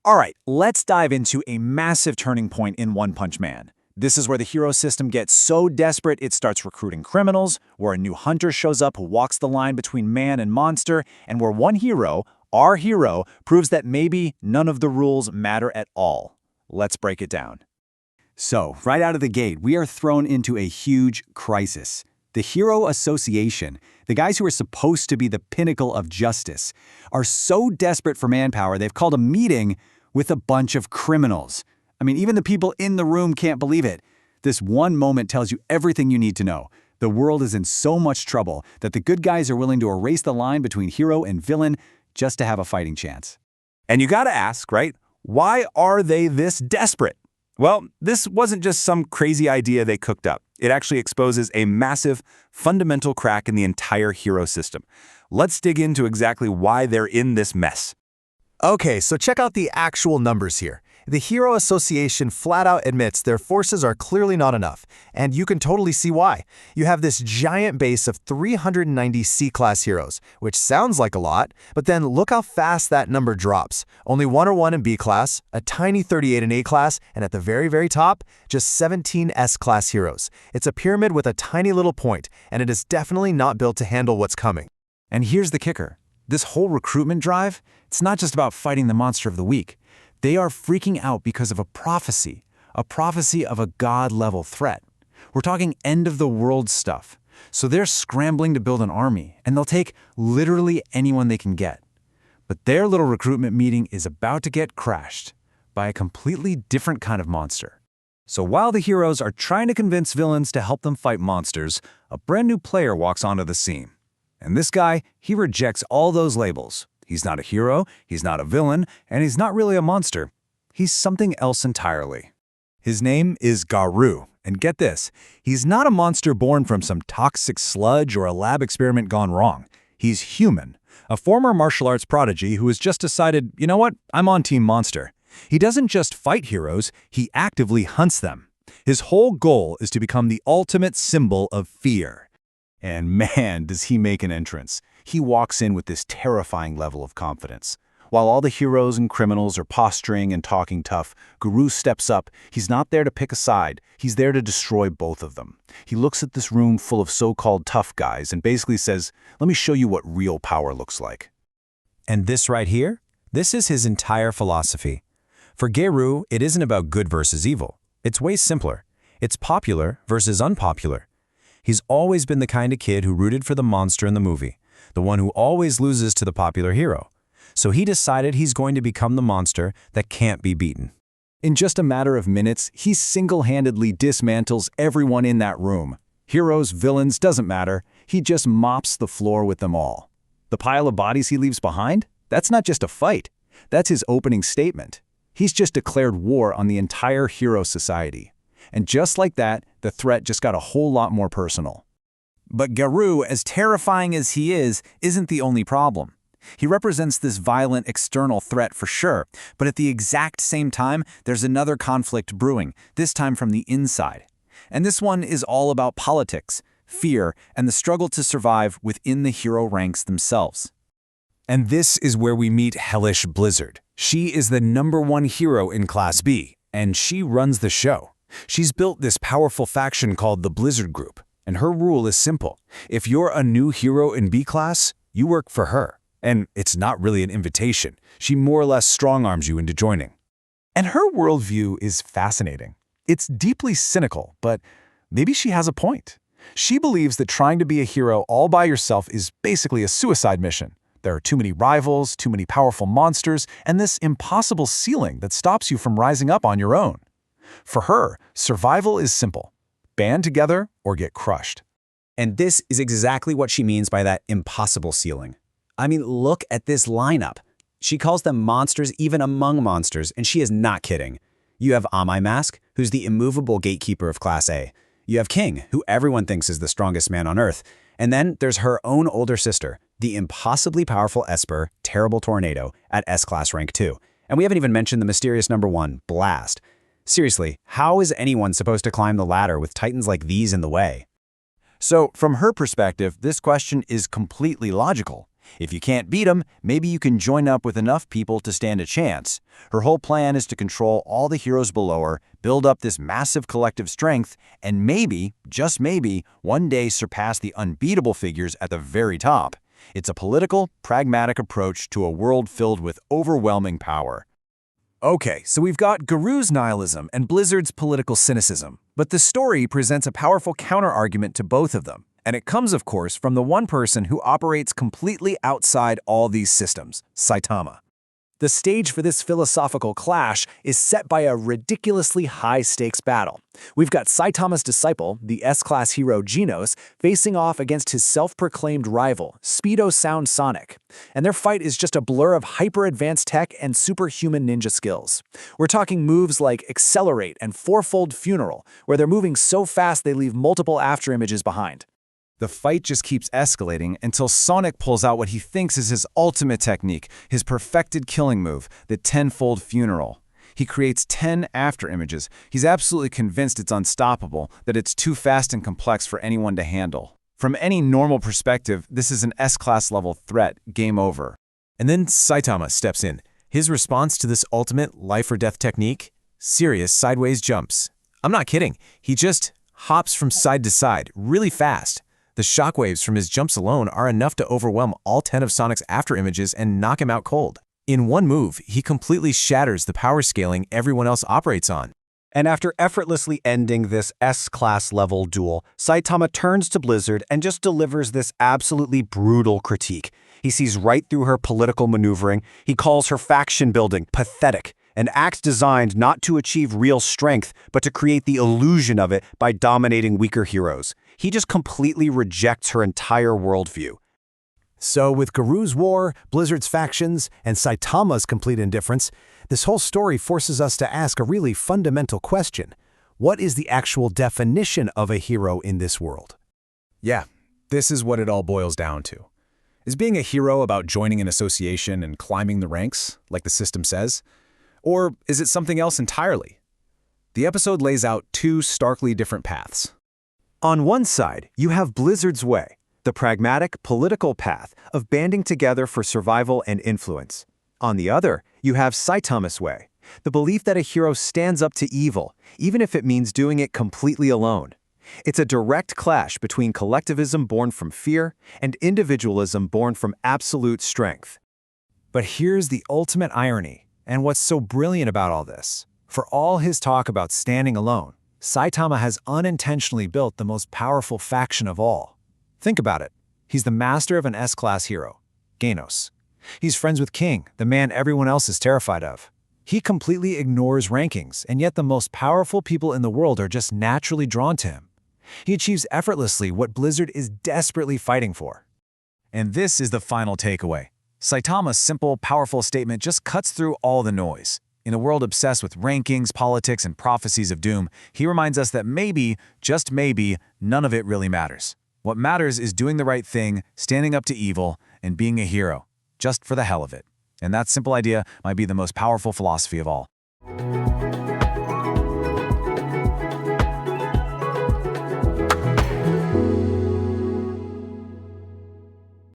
Alright, let's dive into a massive turning point in One Punch Man. This is where the hero system gets so desperate it starts recruiting criminals, where a new hunter shows up who walks the line between man and monster, and where one hero, our hero, proves that maybe none of the rules matter at all. Let's break it down. So, right out of the gate, we are thrown into a huge crisis. The Hero Association, the guys who are supposed to be the pinnacle of justice, are so desperate for manpower they've called a meeting with a bunch of criminals. I mean, even the people in the room can't believe it. This one moment tells you everything you need to know. The world is in so much trouble that the good guys are willing to erase the line between hero and villain just to have a fighting chance. And you gotta ask, right? Why are they this desperate? Well, this wasn't just some crazy idea they cooked up. It actually exposes a massive, fundamental crack in the entire hero system. Let's dig into exactly why they're in this mess. Okay, so check out the actual numbers here. The Hero Association flat out admits their forces are clearly not enough, and you can totally see why. You have this giant base of 390 C-class heroes, which sounds like a lot, but then look how fast that number drops. Only 101 in B-class, a tiny 38 in A-class, and at the very, very top, just 17 S-class heroes. It's a pyramid with a tiny little point, and it is definitely not built to handle what's coming. And here's the kicker. This whole recruitment drive, it's not just about fighting the monster of the week. They are freaking out because of a prophecy of a god-level threat. We're talking end-of-the-world stuff. So they're scrambling to build an army, and they'll take literally anyone they can get. But their little recruitment meeting is about to get crashed by a completely different kind of monster. So while the heroes are trying to convince villains to help them fight monsters, a brand new player walks onto the scene. And this guy, he rejects all those labels. He's not a hero, he's not a villain, and he's not really a monster. He's something else entirely. His name is Garou, and get this, he's not a monster born from some toxic sludge or a lab experiment gone wrong. He's human, a former martial arts prodigy who has just decided, you know what, I'm on Team Monster. He doesn't just fight heroes, he actively hunts them. His whole goal is to become the ultimate symbol of fear. And man, does he make an entrance. He walks in with this terrifying level of confidence. While all the heroes and criminals are posturing and talking tough, Garou steps up. He's not there to pick a side. He's there to destroy both of them. He looks at this room full of so-called tough guys and basically says, let me show you what real power looks like. And this right here? This is his entire philosophy. For Garou, it isn't about good versus evil. It's way simpler. It's popular versus unpopular. He's always been the kind of kid who rooted for the monster in the movie, the one who always loses to the popular hero. So he decided he's going to become the monster that can't be beaten. In just a matter of minutes, he single-handedly dismantles everyone in that room. Heroes, villains, doesn't matter. He just mops the floor with them all. The pile of bodies he leaves behind? That's not just a fight. That's his opening statement. He's just declared war on the entire hero society. And just like that, the threat just got a whole lot more personal. But Garou, as terrifying as he is, isn't the only problem. He represents this violent external threat for sure, but at the exact same time, there's another conflict brewing, this time from the inside. And this one is all about politics, fear, and the struggle to survive within the hero ranks themselves. And this is where we meet Hellish Blizzard. She is the #1 hero in Class B, and she runs the show. She's built this powerful faction called the Blizzard Group, and her rule is simple. If you're a new hero in B-Class, you work for her. And it's not really an invitation. She more or less strong-arms you into joining. And her worldview is fascinating. It's deeply cynical, but maybe she has a point. She believes that trying to be a hero all by yourself is basically a suicide mission. There are too many rivals, too many powerful monsters, and this impossible ceiling that stops you from rising up on your own. For her, survival is simple. Band together or get crushed. And this is exactly what she means by that impossible ceiling. I mean, look at this lineup. She calls them monsters even among monsters, and she is not kidding. You have Amai Mask, who's the immovable gatekeeper of Class A. You have King, who everyone thinks is the strongest man on Earth. And then there's her own older sister, the impossibly powerful Esper, Terrible Tornado, at S-Class rank 2. And we haven't even mentioned the mysterious #1, Blast. Seriously, how is anyone supposed to climb the ladder with titans like these in the way? So, from her perspective, this question is completely logical. If you can't beat them, maybe you can join up with enough people to stand a chance. Her whole plan is to control all the heroes below her, build up this massive collective strength, and maybe, just maybe, one day surpass the unbeatable figures at the very top. It's a political, pragmatic approach to a world filled with overwhelming power. Okay, so we've got Garou's nihilism and Blizzard's political cynicism, but the story presents a powerful counter-argument to both of them. And it comes, of course, from the one person who operates completely outside all these systems, Saitama. The stage for this philosophical clash is set by a ridiculously high-stakes battle. We've got Saitama's disciple, the S-Class hero Genos, facing off against his self-proclaimed rival, Speedo Sound Sonic. And their fight is just a blur of hyper-advanced tech and superhuman ninja skills. We're talking moves like Accelerate and Fourfold Funeral, where they're moving so fast they leave multiple afterimages behind. The fight just keeps escalating until Sonic pulls out what he thinks is his ultimate technique, his perfected killing move, the tenfold funeral. He creates 10 afterimages. He's absolutely convinced it's unstoppable, that it's too fast and complex for anyone to handle. From any normal perspective, this is an S-Class level threat, game over. And then Saitama steps in. His response to this ultimate life-or-death technique? Serious sideways jumps. I'm not kidding. He just hops from side to side, really fast. The shockwaves from his jumps alone are enough to overwhelm all 10 of Sonic's afterimages and knock him out cold. In one move, he completely shatters the power scaling everyone else operates on. And after effortlessly ending this S-Class level duel, Saitama turns to Blizzard and just delivers this absolutely brutal critique. He sees right through her political maneuvering. He calls her faction building pathetic, and acts designed not to achieve real strength, but to create the illusion of it by dominating weaker heroes. He just completely rejects her entire worldview. So with Garou's war, Blizzard's factions, and Saitama's complete indifference, this whole story forces us to ask a really fundamental question. What is the actual definition of a hero in this world? Yeah, this is what it all boils down to. Is being a hero about joining an association and climbing the ranks, like the system says? Or is it something else entirely? The episode lays out two starkly different paths. On one side, you have Blizzard's way, the pragmatic, political path of banding together for survival and influence. On the other, you have Saitama's way, the belief that a hero stands up to evil, even if it means doing it completely alone. It's a direct clash between collectivism born from fear and individualism born from absolute strength. But here's the ultimate irony, and what's so brilliant about all this. For all his talk about standing alone, Saitama has unintentionally built the most powerful faction of all. Think about it. He's the master of an S-Class hero, Genos. He's friends with King, the man everyone else is terrified of. He completely ignores rankings, and yet the most powerful people in the world are just naturally drawn to him. He achieves effortlessly what Blizzard is desperately fighting for. And this is the final takeaway. Saitama's simple, powerful statement just cuts through all the noise. In a world obsessed with rankings, politics, and prophecies of doom, he reminds us that maybe, just maybe, none of it really matters. What matters is doing the right thing, standing up to evil, and being a hero, just for the hell of it. And that simple idea might be the most powerful philosophy of all.